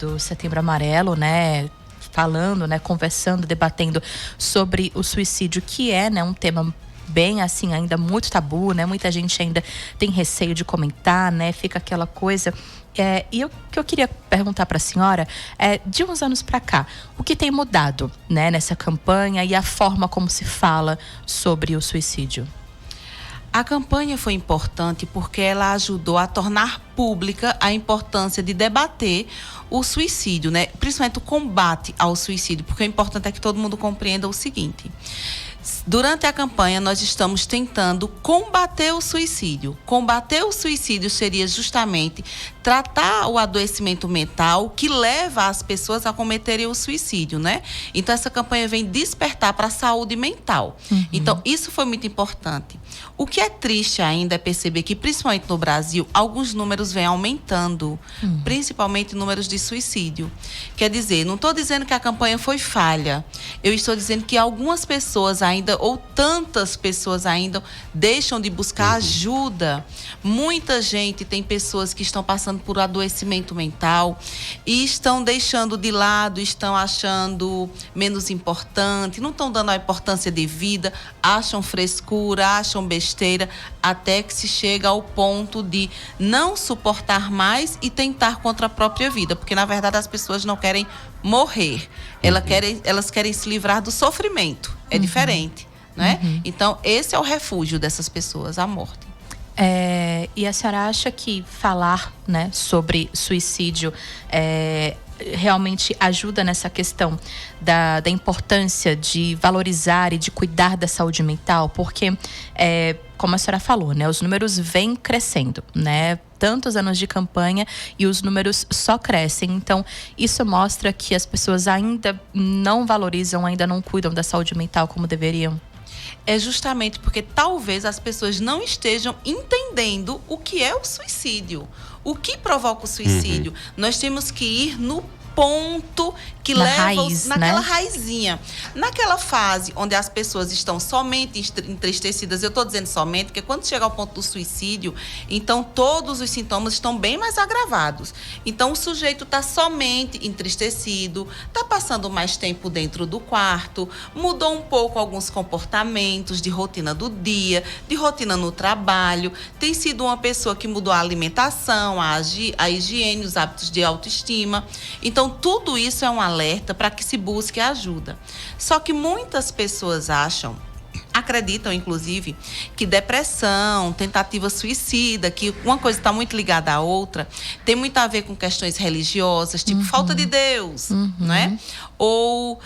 do Setembro Amarelo, né? Falando, né? Conversando, debatendo sobre o suicídio, que é, né, um tema bem assim, ainda muito tabu, né? Muita gente ainda tem receio de comentar, né? Fica aquela coisa. E o que eu queria perguntar para a senhora é, de uns anos para cá, o que tem mudado, né, nessa campanha e a forma como se fala sobre o suicídio? A campanha foi importante porque ela ajudou a tornar pública a importância de debater o suicídio, né? Principalmente o combate ao suicídio, porque o importante é que todo mundo compreenda o seguinte: durante a campanha, nós estamos tentando combater o suicídio. Combater o suicídio seria justamente tratar o adoecimento mental que leva as pessoas a cometerem o suicídio, né? Então, essa campanha vem despertar para a saúde mental. Então, isso foi muito importante. O que é triste ainda é perceber que, principalmente no Brasil, alguns números vêm aumentando, principalmente números de suicídio. Quer dizer, não estou dizendo que a campanha foi falha. Eu estou dizendo que algumas pessoas ainda, ou tantas pessoas ainda, deixam de buscar ajuda. Muita gente, tem pessoas que estão passando por adoecimento mental e estão deixando de lado, estão achando menos importante, não estão dando a importância devida, acham frescura, acham besteira, até que se chega ao ponto de não suportar mais e tentar contra a própria vida, porque na verdade as pessoas não querem morrer, elas querem se livrar do sofrimento, é diferente, né? Então esse é o refúgio dessas pessoas, a morte. E a senhora acha que falar, né, sobre suicídio realmente ajuda nessa questão da importância de valorizar e de cuidar da saúde mental? Porque, como a senhora falou, né, os números vêm crescendo, né? Tantos anos de campanha e os números só crescem. Então, isso mostra que as pessoas ainda não valorizam, ainda não cuidam da saúde mental como deveriam. É justamente porque talvez as pessoas não estejam entendendo o que é o suicídio, o que provoca o suicídio. Nós temos que ir no ponto que leva naquela raizinha. Naquela fase onde as pessoas estão somente entristecidas, eu estou dizendo somente, porque quando chega ao ponto do suicídio, então todos os sintomas estão bem mais agravados. Então o sujeito está somente entristecido, está passando mais tempo dentro do quarto, mudou um pouco alguns comportamentos de rotina do dia, de rotina no trabalho, tem sido uma pessoa que mudou a alimentação, a higiene, os hábitos de autoestima. Então, tudo isso é um alerta para que se busque ajuda. Só que muitas pessoas acreditam, inclusive, que depressão, tentativa suicida, que uma coisa está muito ligada à outra, tem muito a ver com questões religiosas, tipo falta de Deus, né? Ou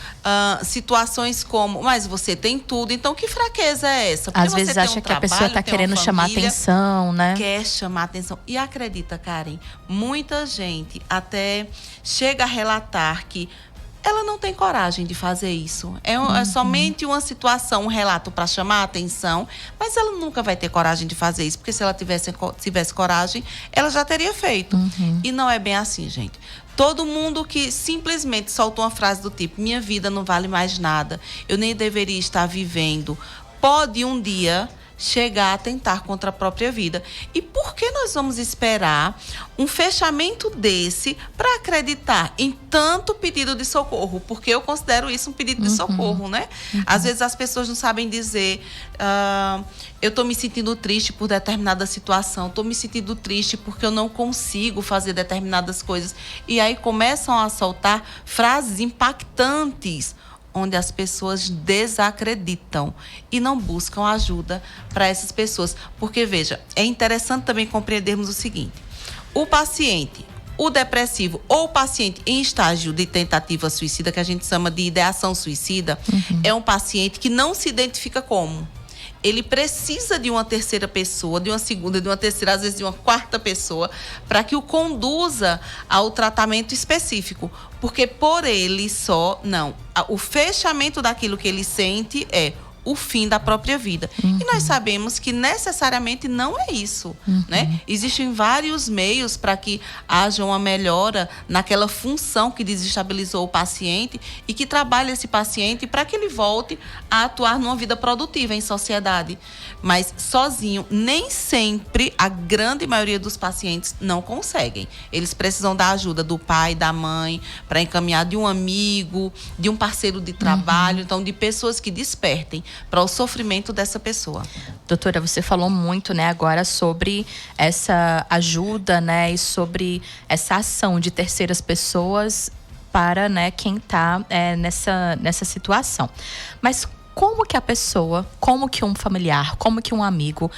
situações como, mas você tem tudo, então que fraqueza é essa? Porque às vezes acha que a pessoa está querendo chamar atenção, né? Quer chamar atenção. E acredita, Karen, muita gente até chega a relatar que ela não tem coragem de fazer isso. É somente uma situação, um relato para chamar a atenção, mas ela nunca vai ter coragem de fazer isso, porque se ela tivesse coragem, ela já teria feito. E não é bem assim, gente. Todo mundo que simplesmente solta uma frase do tipo, minha vida não vale mais nada, eu nem deveria estar vivendo, pode um dia chegar a tentar contra a própria vida. E por que nós vamos esperar um fechamento desse para acreditar em tanto pedido de socorro? Porque eu considero isso um pedido de socorro, né? Às vezes as pessoas não sabem dizer, eu estou me sentindo triste por determinada situação, estou me sentindo triste porque eu não consigo fazer determinadas coisas. E aí começam a soltar frases impactantes, onde as pessoas desacreditam e não buscam ajuda para essas pessoas. Porque, veja, é interessante também compreendermos o seguinte: o paciente, o depressivo ou o paciente em estágio de tentativa suicida, que a gente chama de ideação suicida, é um paciente que não se identifica como. Ele precisa de uma terceira pessoa, de uma segunda, de uma terceira, às vezes de uma quarta pessoa, para que o conduza ao tratamento específico. Porque por ele só, não. O fechamento daquilo que ele sente é o fim da própria vida. E nós sabemos que necessariamente não é isso, né? Existem vários meios para que haja uma melhora naquela função que desestabilizou o paciente e que trabalhe esse paciente para que ele volte a atuar numa vida produtiva em sociedade. Mas sozinho, nem sempre, a grande maioria dos pacientes não conseguem. Eles precisam da ajuda do pai, da mãe, para encaminhar de um amigo, de um parceiro de trabalho, então de pessoas que despertem para o sofrimento dessa pessoa. Doutora, você falou muito, né, agora sobre essa ajuda, né, e sobre essa ação de terceiras pessoas para, né, quem está nessa situação. Mas como que a pessoa, como que um familiar, como que um amigo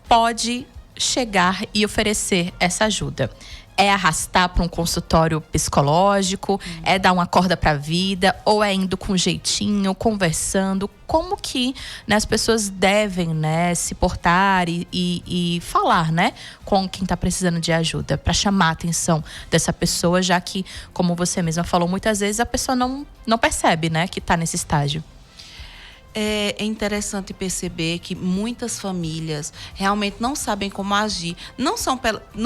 pode chegar e oferecer essa ajuda? É arrastar para um consultório psicológico? É dar uma corda para a vida? Ou é indo com jeitinho, conversando? Como que, né, as pessoas devem, né, se portar e falar, né, com quem está precisando de ajuda, para chamar a atenção dessa pessoa, já que, como você mesma falou, muitas vezes a pessoa não percebe, né, que está nesse estágio. É interessante perceber que muitas famílias realmente não sabem como agir, não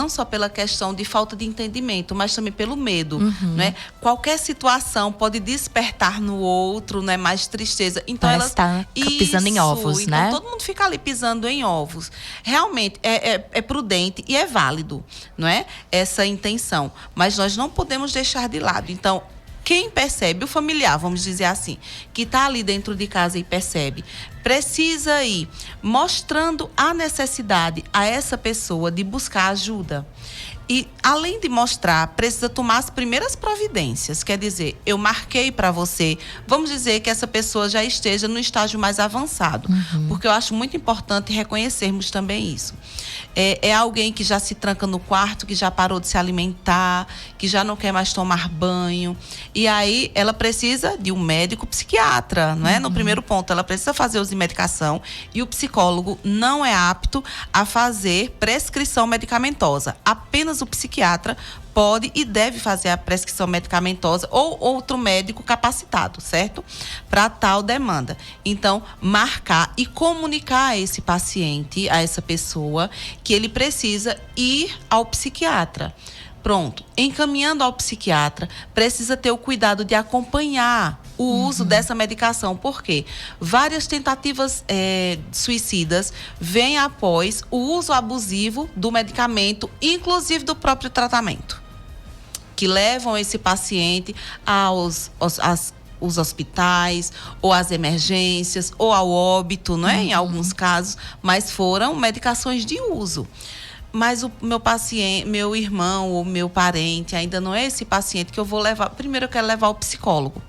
só pela questão de falta de entendimento, mas também pelo medo, né? Qualquer situação pode despertar no outro, né, mais tristeza. Então ela está pisando em ovos, então, né? Todo mundo fica ali pisando em ovos. Realmente é prudente e é válido, não é? Essa intenção, mas nós não podemos deixar de lado. Então, quem percebe, o familiar, vamos dizer assim, que está ali dentro de casa e percebe, precisa ir mostrando a necessidade a essa pessoa de buscar ajuda. E, além de mostrar, precisa tomar as primeiras providências. Quer dizer, eu marquei para você, vamos dizer que essa pessoa já esteja no estágio mais avançado. Porque eu acho muito importante reconhecermos também isso. É alguém que já se tranca no quarto, que já parou de se alimentar, que já não quer mais tomar banho. E aí, ela precisa de um médico psiquiatra, não é? No primeiro ponto, ela precisa fazer uso de medicação e o psicólogo não é apto a fazer prescrição medicamentosa. Apenas o psiquiatra pode e deve fazer a prescrição medicamentosa ou outro médico capacitado, certo? Para tal demanda. Então, marcar e comunicar a esse paciente, a essa pessoa, que ele precisa ir ao psiquiatra. Pronto. Encaminhando ao psiquiatra, precisa ter o cuidado de acompanhar o uso dessa medicação. Por quê? Várias tentativas suicidas vêm após o uso abusivo do medicamento, inclusive do próprio tratamento, que levam esse paciente aos hospitais, ou às emergências, ou ao óbito, não é? Em alguns casos, mas foram medicações de uso. Mas o meu paciente, meu irmão ou meu parente, ainda não é esse paciente que eu vou levar. Primeiro eu quero levar ao psicólogo.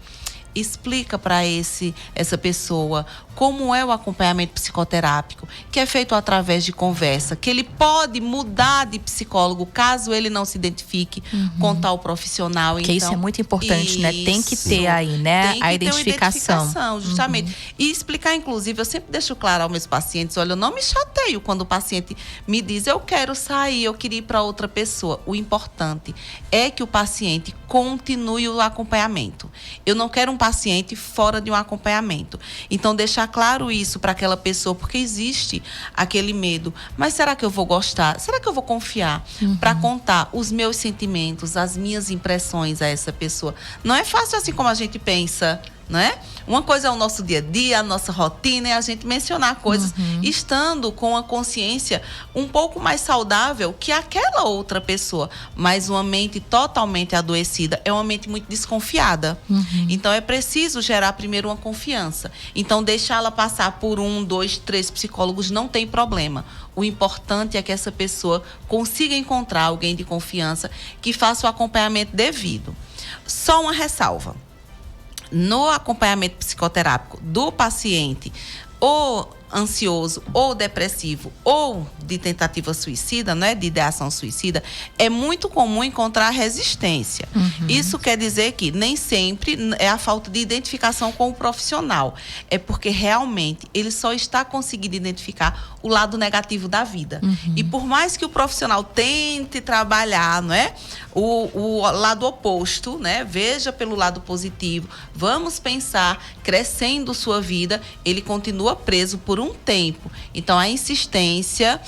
Explica para essa pessoa como é o acompanhamento psicoterápico, que é feito através de conversa, que ele pode mudar de psicólogo caso ele não se identifique com tal profissional. Porque então, isso é muito importante, né? Tem que ter aí, né, a identificação. Justamente. E explicar, inclusive, eu sempre deixo claro aos meus pacientes, olha, eu não me chateio quando o paciente me diz, eu quero sair, eu queria ir para outra pessoa. O importante é que o paciente continue o acompanhamento. Eu não quero um paciente fora de um acompanhamento. Então, deixar claro isso para aquela pessoa, porque existe aquele medo. Mas será que eu vou gostar? Será que eu vou confiar para contar os meus sentimentos, as minhas impressões a essa pessoa? Não é fácil assim como a gente pensa, não é? Uma coisa é o nosso dia a dia, a nossa rotina, é a gente mencionar coisas estando com a consciência um pouco mais saudável que aquela outra pessoa. Mas uma mente totalmente adoecida é uma mente muito desconfiada. Então, é preciso gerar primeiro uma confiança. Então, deixá-la passar por 1, 2, 3 psicólogos não tem problema. O importante é que essa pessoa consiga encontrar alguém de confiança que faça o acompanhamento devido. Só uma ressalva. No acompanhamento psicoterápico do paciente ou ansioso ou depressivo ou de tentativa suicida, né, de ideação suicida, é muito comum encontrar resistência. Isso quer dizer que nem sempre é a falta de identificação com o profissional, é porque realmente ele só está conseguindo identificar o lado negativo da vida. E por mais que o profissional tente trabalhar, não é, o lado oposto, né, veja pelo lado positivo, vamos pensar, crescendo sua vida, ele continua preso por um tempo. Então, a insistência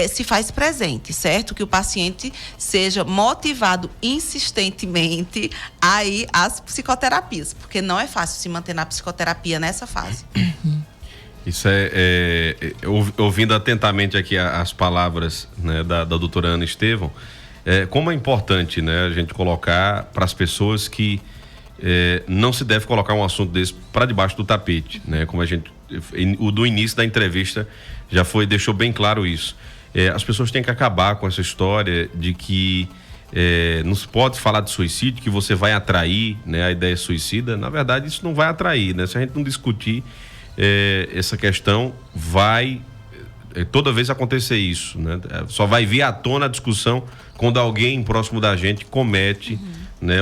se faz presente, certo? Que o paciente seja motivado insistentemente a ir às psicoterapias, porque não é fácil se manter na psicoterapia nessa fase. Isso ouvindo atentamente aqui as palavras, né, da doutora Ana Estevão, como é importante, né, a gente colocar para as pessoas que não se deve colocar um assunto desse para debaixo do tapete, né? Como do início da entrevista deixou bem claro isso. As pessoas têm que acabar com essa história de que não se pode falar de suicídio, que você vai atrair, né, a ideia suicida. Na verdade, isso não vai atrair, né? Se a gente não discutir essa questão, vai toda vez acontecer isso, né? Só vai vir à tona a discussão quando alguém próximo da gente comete, né,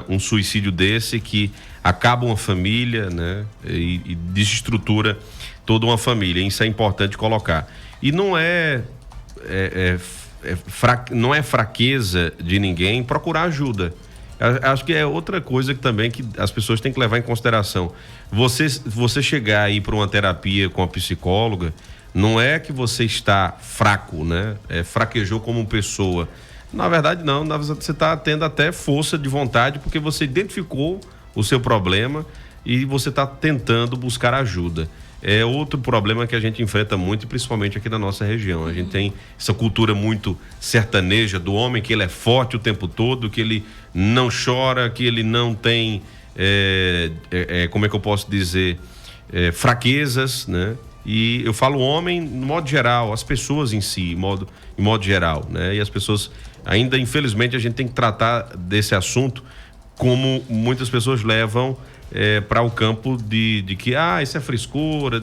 um suicídio desse que acaba uma família, né, e desestrutura toda uma família. Isso é importante colocar. E não não é fraqueza de ninguém procurar ajuda. Acho que é outra coisa que as pessoas têm que levar em consideração. Você chegar aí para uma terapia com a psicóloga, não é que você está fraco, né? Fraquejou como pessoa. Na verdade, não. Você está tendo até força de vontade porque você identificou o seu problema e você está tentando buscar ajuda. É outro problema que a gente enfrenta muito, principalmente aqui na nossa região. A gente tem essa cultura muito sertaneja do homem, que ele é forte o tempo todo, que ele não chora, que ele não tem, como é que eu posso dizer, fraquezas, né? E eu falo homem no modo geral, as pessoas em si, em modo geral, né? E as pessoas, ainda infelizmente, a gente tem que tratar desse assunto como muitas pessoas levam para o campo de que isso é frescura,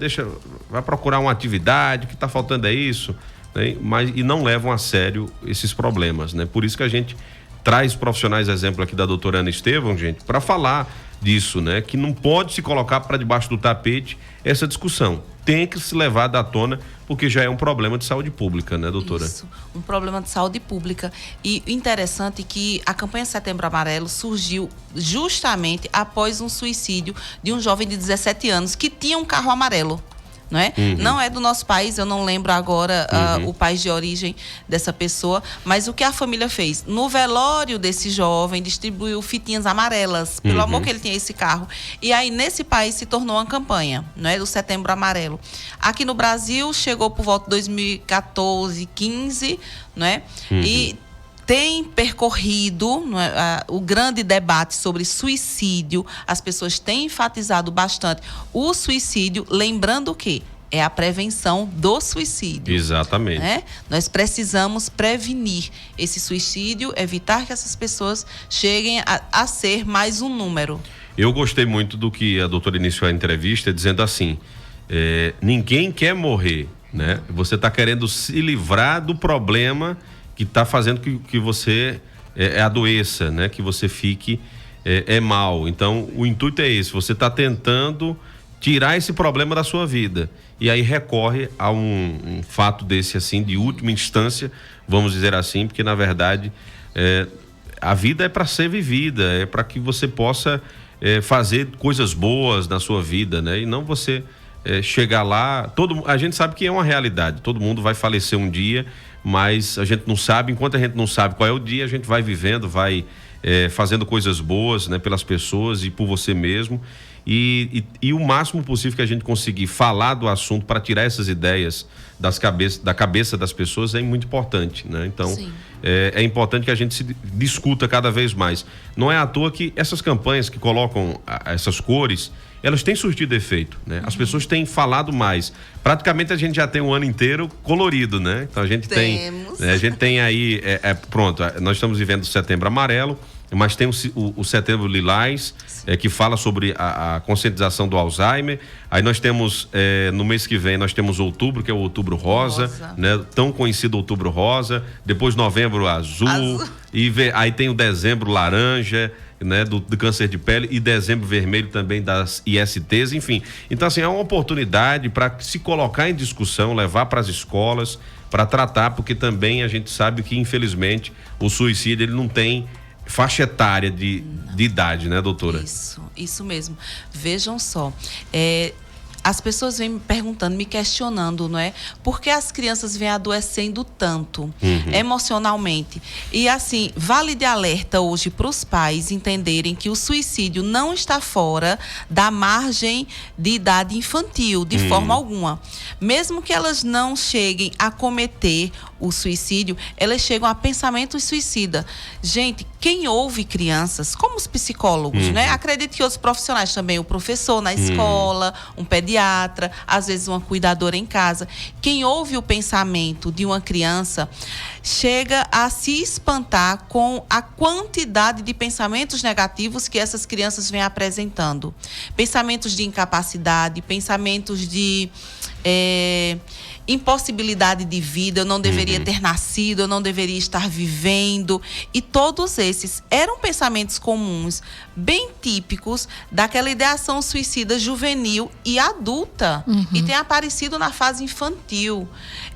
vai procurar uma atividade, o que está faltando é isso, né? E não levam a sério esses problemas, né? Por isso que a gente traz profissionais, exemplo aqui da doutora Ana Estevão, gente, para falar disso, né? Que não pode se colocar para debaixo do tapete essa discussão. Tem que se levar à tona, porque já é um problema de saúde pública, né, doutora? Isso, um problema de saúde pública. E interessante que a campanha Setembro Amarelo surgiu justamente após um suicídio de um jovem de 17 anos que tinha um carro amarelo. Não é? Não é do nosso país, eu não lembro agora o país de origem dessa pessoa, mas o que a família fez? No velório desse jovem, distribuiu fitinhas amarelas, pelo amor que ele tinha esse carro. E aí, nesse país, se tornou uma campanha, não é? Do Setembro Amarelo. Aqui no Brasil, chegou por volta de 2014, 15, não é? E tem percorrido o grande debate sobre suicídio. As pessoas têm enfatizado bastante o suicídio, lembrando o quê? É a prevenção do suicídio. Exatamente. Né? Nós precisamos prevenir esse suicídio, evitar que essas pessoas cheguem a ser mais um número. Eu gostei muito do que a doutora iniciou a entrevista dizendo assim, ninguém quer morrer, né? Você está querendo se livrar do problema que está fazendo que você adoeça, né? Que você fique mal. Então, o intuito é esse, você está tentando tirar esse problema da sua vida. E aí recorre a um fato desse, assim, de última instância, vamos dizer assim, porque, na verdade, a vida é para ser vivida, é para que você possa fazer coisas boas na sua vida, né? E não você chegar lá... A gente sabe que é uma realidade, todo mundo vai falecer um dia, mas a gente não sabe, enquanto a gente não sabe qual é o dia, a gente vai vivendo, vai fazendo coisas boas, né, pelas pessoas e por você mesmo, e o máximo possível que a gente conseguir falar do assunto para tirar essas ideias da cabeça das pessoas é muito importante, né? Então, é importante que a gente se discuta cada vez mais. Não é à toa que essas campanhas que colocam essas cores, elas têm surtido efeito, né? As pessoas têm falado mais. Praticamente a gente já tem um ano inteiro colorido, né? Então a gente tem aí, pronto, nós estamos vivendo o Setembro Amarelo, mas tem o Setembro Lilás, que fala sobre a conscientização do Alzheimer. Aí nós temos, no mês que vem, nós temos outubro, que é o Outubro Rosa, né? Tão conhecido Outubro Rosa. Depois Novembro Azul. Aí tem o Dezembro Laranja, né, do câncer de pele, e Dezembro Vermelho também das ISTs, enfim. Então, assim, é uma oportunidade para se colocar em discussão, levar para as escolas, para tratar, porque também a gente sabe que, infelizmente, o suicídio, ele não tem faixa etária de idade, né, doutora? Isso mesmo. Vejam só, as pessoas vêm me perguntando, me questionando, não é? Por que as crianças vêm adoecendo tanto emocionalmente? E assim, vale de alerta hoje para os pais entenderem que o suicídio não está fora da margem de idade infantil, de forma alguma. Mesmo que elas não cheguem a cometer o suicídio, elas chegam a pensamentos suicida. Gente, quem ouve crianças, como os psicólogos, né? Acredito que outros profissionais também, o professor na escola, um pediatra, às vezes uma cuidadora em casa. Quem ouve o pensamento de uma criança chega a se espantar com a quantidade de pensamentos negativos que essas crianças vêm apresentando. Pensamentos de incapacidade, pensamentos de impossibilidade de vida, eu não deveria ter nascido, eu não deveria estar vivendo. E todos esses eram pensamentos comuns, bem típicos daquela ideação suicida juvenil e adulta, e tem aparecido na fase infantil.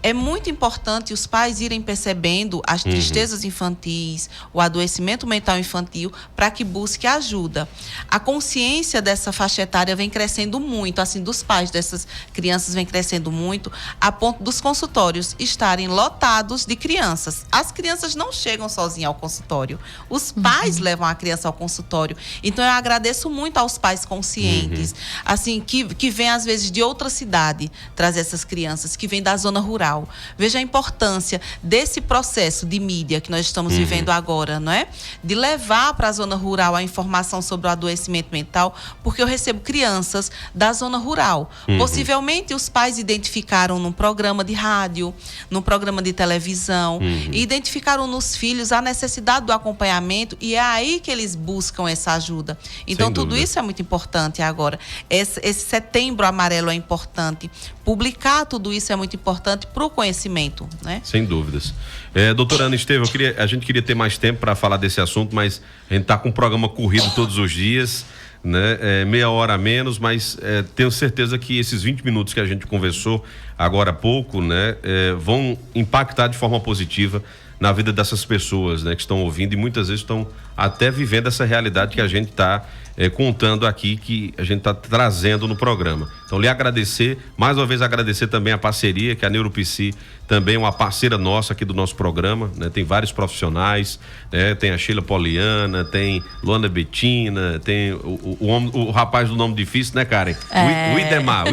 É muito importante os pais irem percebendo as tristezas infantis, o adoecimento mental infantil, para que busque ajuda. A consciência dessa faixa etária vem crescendo muito, assim, dos pais dessas crianças vem crescendo muito, a ponto dos consultórios estarem lotados de crianças. As crianças não chegam sozinhas ao consultório. Os pais levam a criança ao consultório. Então, eu agradeço muito aos pais conscientes, assim, que vêm, às vezes, de outra cidade trazer essas crianças, que vêm da zona rural. Veja a importância desse processo de mídia que nós estamos vivendo agora, não é? De levar para a zona rural a informação sobre o adoecimento mental, porque eu recebo crianças da zona rural. Possivelmente, os pais identificaram num programa de rádio, num programa de televisão, e identificaram nos filhos a necessidade do acompanhamento, e é aí que eles buscam essa ajuda. Então, tudo isso é muito importante agora. Esse Setembro Amarelo é importante. Publicar tudo isso é muito importante para o conhecimento, né? Sem dúvidas. Doutora Ana Estevam, a gente queria ter mais tempo para falar desse assunto, mas a gente está com um programa corrido todos os dias, né? Meia hora a menos, mas tenho certeza que esses 20 minutos que a gente conversou agora há pouco, né, vão impactar de forma positiva na vida dessas pessoas, né, que estão ouvindo e muitas vezes estão até vivendo essa realidade que a gente está contando aqui, que a gente está trazendo no programa. Então, lhe agradecer, mais uma vez agradecer também a parceria, que a NeuroPsi também é uma parceira nossa aqui do nosso programa, né? Tem vários profissionais, né? Tem a Sheila Poliana, tem Luana Betina, tem o rapaz do nome difícil, né, Karen? O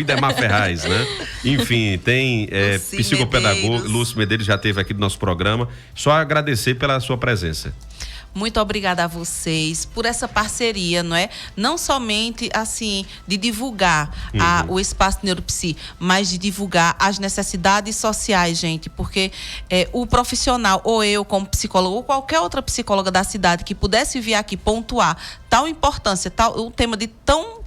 Idemar Ferraz, né? Enfim, tem psicopedagogo, Lúcio Medeiros já esteve aqui do nosso programa. Só agradecer pela sua presença. Muito obrigada a vocês por essa parceria, não é? Não somente, assim, de divulgar o espaço NeuroPsi, mas de divulgar as necessidades sociais, gente. Porque o profissional, ou eu como psicólogo, ou qualquer outra psicóloga da cidade que pudesse vir aqui pontuar tal importância, um tema de tão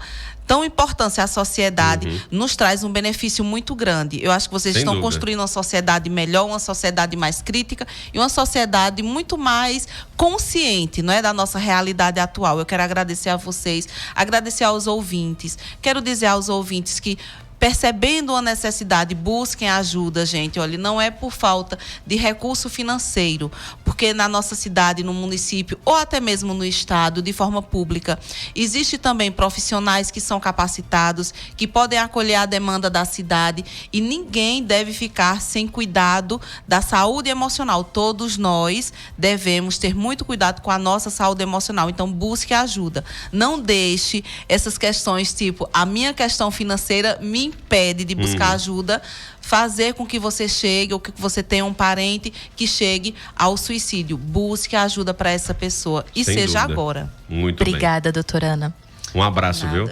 importância à sociedade, nos traz um benefício muito grande. Eu acho que vocês estão construindo uma sociedade melhor, uma sociedade mais crítica e uma sociedade muito mais consciente, não é, da nossa realidade atual. Eu quero agradecer a vocês, agradecer aos ouvintes. Quero dizer aos ouvintes que, percebendo a necessidade, busquem ajuda, gente. Olha, não é por falta de recurso financeiro, porque na nossa cidade, no município, ou até mesmo no estado, de forma pública, existe também profissionais que são capacitados, que podem acolher a demanda da cidade, e ninguém deve ficar sem cuidado da saúde emocional. Todos nós devemos ter muito cuidado com a nossa saúde emocional. Então, busque ajuda. Não deixe essas questões, tipo, a minha questão financeira me impede de buscar ajuda, fazer com que você chegue, ou que você tenha um parente que chegue ao suicídio. Busque ajuda para essa pessoa. E Sem seja dúvida. agora. Muito Obrigada, doutora Ana. Um abraço, viu?